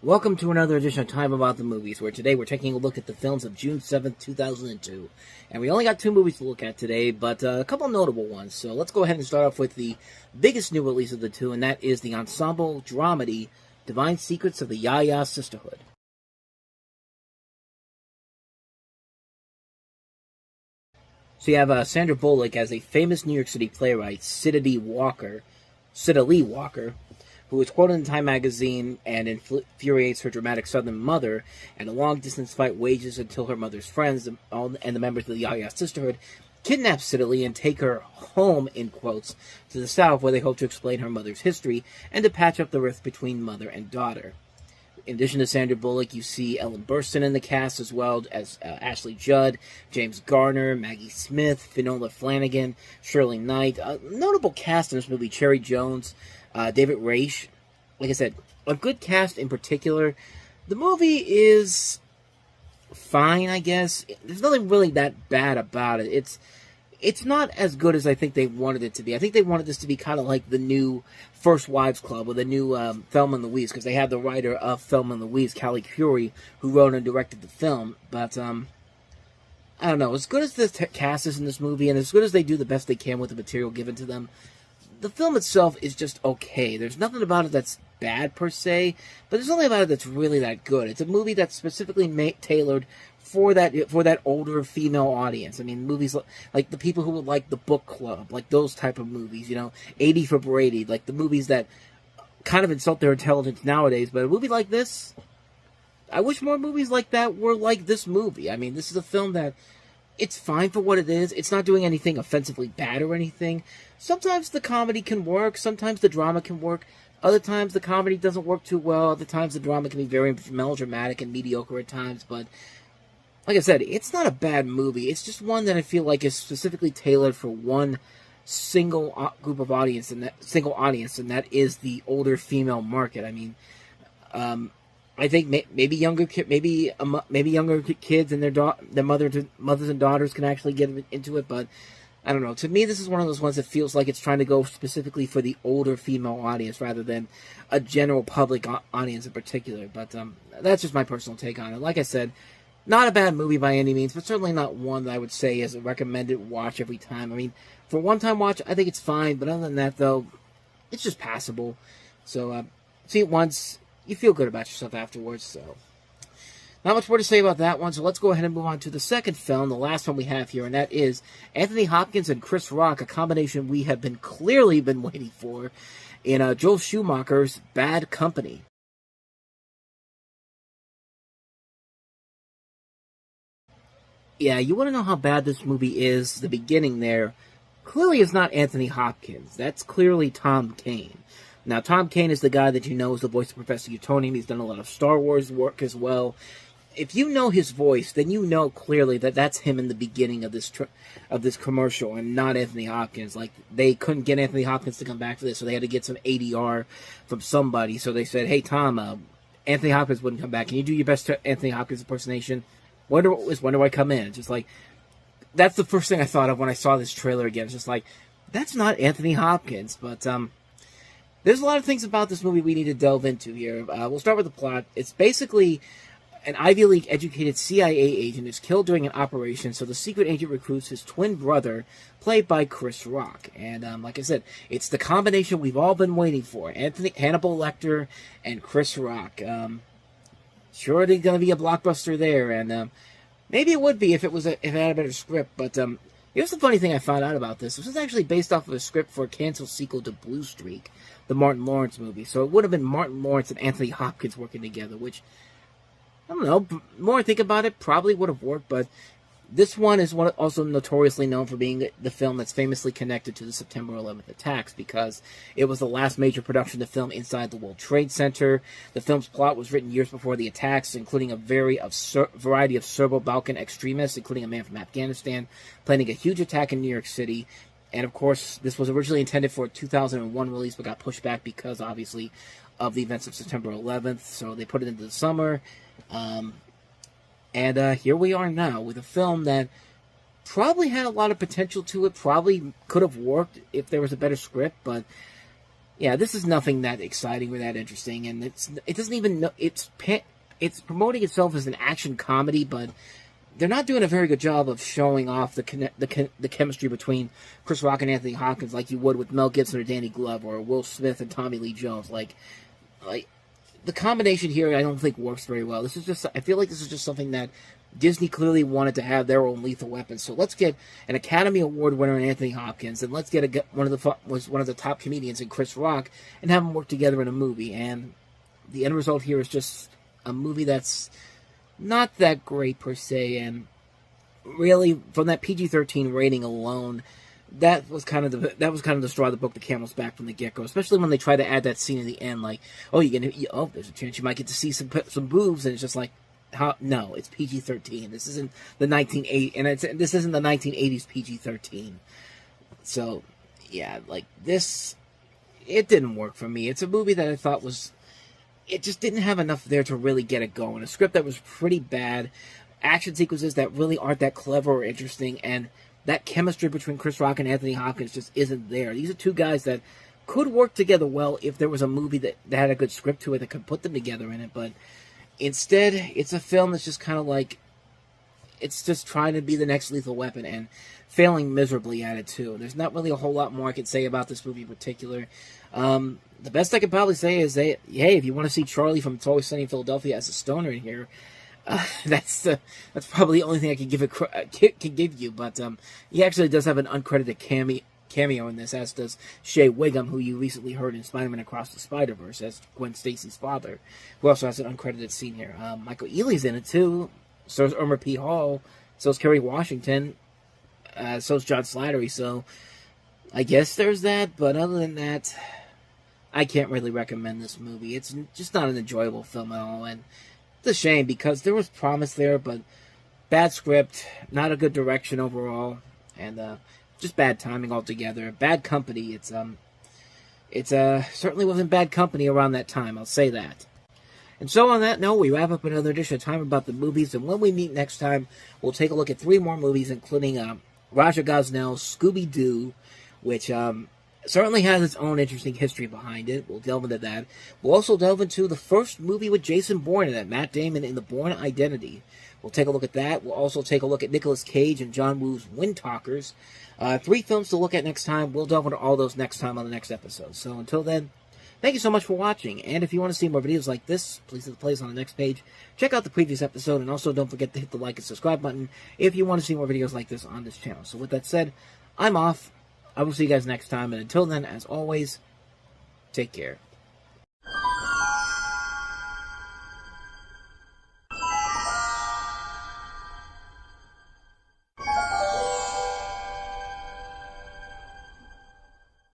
Welcome to another edition of Time About the Movies, where today we're taking a look at the films of June 7th, 2002. And we only got two movies to look at today, but a couple notable ones. So let's go ahead and start off with the biggest new release of the two, and that is the ensemble dramedy Divine Secrets of the Ya-Ya Sisterhood. So you have Sandra Bullock as a famous New York City playwright, Cida Lee Walker, who is quoted in Time magazine and infuriates her dramatic Southern mother, and a long-distance fight wages until her mother's friends and the members of the Ya-Ya Sisterhood kidnap Cida Lee and take her home, in quotes, to the South, where they hope to explain her mother's history and to patch up the rift between mother and daughter. In addition to Sandra Bullock, you see Ellen Burstyn in the cast, as well as Ashley Judd, James Garner, Maggie Smith, Finola Flanagan, Shirley Knight. A notable cast in this movie: Cherry Jones, David Raish. Like I said, a good cast in particular. The movie is fine, I guess. There's nothing really that bad about it. It's not as good as I think they wanted it to be. I think they wanted this to be kind of like the new First Wives Club, or the new Thelma and Louise, because they had the writer of Thelma and Louise, Callie Curie, who wrote and directed the film. But I don't know. As good as the cast is in this movie, and as good as they do the best they can with the material given to them, the film itself is just okay. There's nothing about it that's bad per se, but there's nothing about it that's really that good. It's a movie that's specifically tailored for that older female audience. I mean, movies like the people who would like The Book Club, like those type of movies, 80 for Brady, like the movies that kind of insult their intelligence nowadays. But a movie like this, I wish more movies like that were like this movie. I mean, this is a film that, it's fine for what it is. It's not doing anything offensively bad or anything. Sometimes the comedy can work. Sometimes the drama can work. Other times the comedy doesn't work too well. Other times the drama can be very melodramatic and mediocre at times. But like I said, it's not a bad movie. It's just one that I feel like is specifically tailored for one single group of audience, and that is the older female market. I mean, I think maybe younger kids and their mothers and daughters can actually get into it, but I don't know. To me, this is one of those ones that feels like it's trying to go specifically for the older female audience rather than a general public audience in particular. But that's just my personal take on it. Like I said, not a bad movie by any means, but certainly not one that I would say is a recommended watch every time. I mean, for a one-time watch, I think it's fine, but other than that, though, it's just passable. So, see it once, you feel good about yourself afterwards, so not much more to say about that one. So let's go ahead and move on to the second film, the last one we have here, and that is Anthony Hopkins and Chris Rock, a combination we have clearly been waiting for, in Joel Schumacher's Bad Company. Yeah, you want to know how bad this movie is? The beginning there clearly is not Anthony Hopkins. That's clearly Tom Kane. Now, Tom Kane is the guy that you know is the voice of Professor Utonium. He's done a lot of Star Wars work as well. If you know his voice, then you know clearly that that's him in the beginning of this commercial, and not Anthony Hopkins. Like, they couldn't get Anthony Hopkins to come back for this, so they had to get some ADR from somebody. So they said, "Hey, Tom, Anthony Hopkins wouldn't come back. Can you do your best Anthony Hopkins impersonation? When do I come in?" It's just like, that's the first thing I thought of when I saw this trailer again. It's just like, that's not Anthony Hopkins. But there's a lot of things about this movie we need to delve into here. We'll start with the plot. It's basically an Ivy League educated CIA agent is killed during an operation, so the secret agent recruits his twin brother, played by Chris Rock. And like I said, it's the combination we've all been waiting for: Hannibal Lecter and Chris Rock. Sure, there's going to be a blockbuster there, and maybe it would be if it had a better script. But here's the funny thing I found out about this. This was actually based off of a script for a canceled sequel to Blue Streak, the Martin Lawrence movie. So it would have been Martin Lawrence and Anthony Hopkins working together, which, I don't know, the more I think about it, probably would have worked. But this one is also notoriously known for being the film that's famously connected to the September 11th attacks, because it was the last major production to film inside the World Trade Center. The film's plot was written years before the attacks, including a variety of Serbo-Balkan extremists, including a man from Afghanistan, planning a huge attack in New York City. And of course, this was originally intended for a 2001 release, but got pushed back because, obviously, of the events of September 11th. So they put it into the summer. And here we are now with a film that probably had a lot of potential to it, probably could have worked if there was a better script, but Yeah, this is nothing that exciting or that interesting, and it doesn't even know it's promoting itself as an action comedy, but they're not doing a very good job of showing off the chemistry between Chris Rock and Anthony Hopkins like you would with Mel Gibson or Danny Glover or Will Smith and Tommy Lee Jones. Like the combination here, I don't think works very well. I feel like this is just something that Disney clearly wanted to have their own Lethal Weapon. So let's get an Academy Award winner in Anthony Hopkins, and let's get one of the top comedians in Chris Rock, and have them work together in a movie. And the end result here is just a movie that's not that great per se, and really from that PG-13 rating alone, that was kind of the straw that broke the camel's back from the get-go. Especially when they try to add that scene in the end, like, there's a chance you might get to see some boobs, and it's just like, no, it's PG-13. This isn't the 1980s, this isn't the 1980s PG-13. So, yeah, like this, it didn't work for me. It's a movie that I thought it just didn't have enough there to really get it going. A script that was pretty bad, action sequences that really aren't that clever or interesting, and that chemistry between Chris Rock and Anthony Hopkins just isn't there. These are two guys that could work together well if there was a movie that had a good script to it that could put them together in it, but instead, it's a film that's just kind of like, it's just trying to be the next Lethal Weapon and failing miserably at it, too. There's not really a whole lot more I can say about this movie in particular. The best I could probably say is that, hey, if you want to see Charlie from It's Always Sunny in Philadelphia as a stoner in here, that's probably the only thing I can give you. But he actually does have an uncredited cameo in this, as does Shea Wiggum, who you recently heard in Spider-Man Across the Spider-Verse as Gwen Stacy's father, who also has an uncredited scene here. Michael Ealy's in it, too. So is Irma P. Hall. So is Kerry Washington. So is John Slattery. So I guess there's that. But other than that, I can't really recommend this movie. It's just not an enjoyable film at all. And it's a shame because there was promise there, but bad script, not a good direction overall, and just bad timing altogether. Bad company. It's certainly wasn't bad company around that time, I'll say that. And so on that note, we wrap up another edition of Time About the Movies, and when we meet next time, we'll take a look at 3 more movies, including Raja Gosnell's Scooby-Doo, which certainly has its own interesting history behind it. We'll delve into that. We'll also delve into the first movie with Jason Bourne in it, Matt Damon in The Bourne Identity. We'll take a look at that. We'll also take a look at Nicolas Cage and John Woo's Wind Talkers. 3 films to look at next time. We'll delve into all those next time on the next episode. So until then, thank you so much for watching. And if you want to see more videos like this, please hit the plays on the next page. Check out the previous episode, and also don't forget to hit the like and subscribe button if you want to see more videos like this on this channel. So with that said, I'm off. I will see you guys next time, and until then, as always, take care.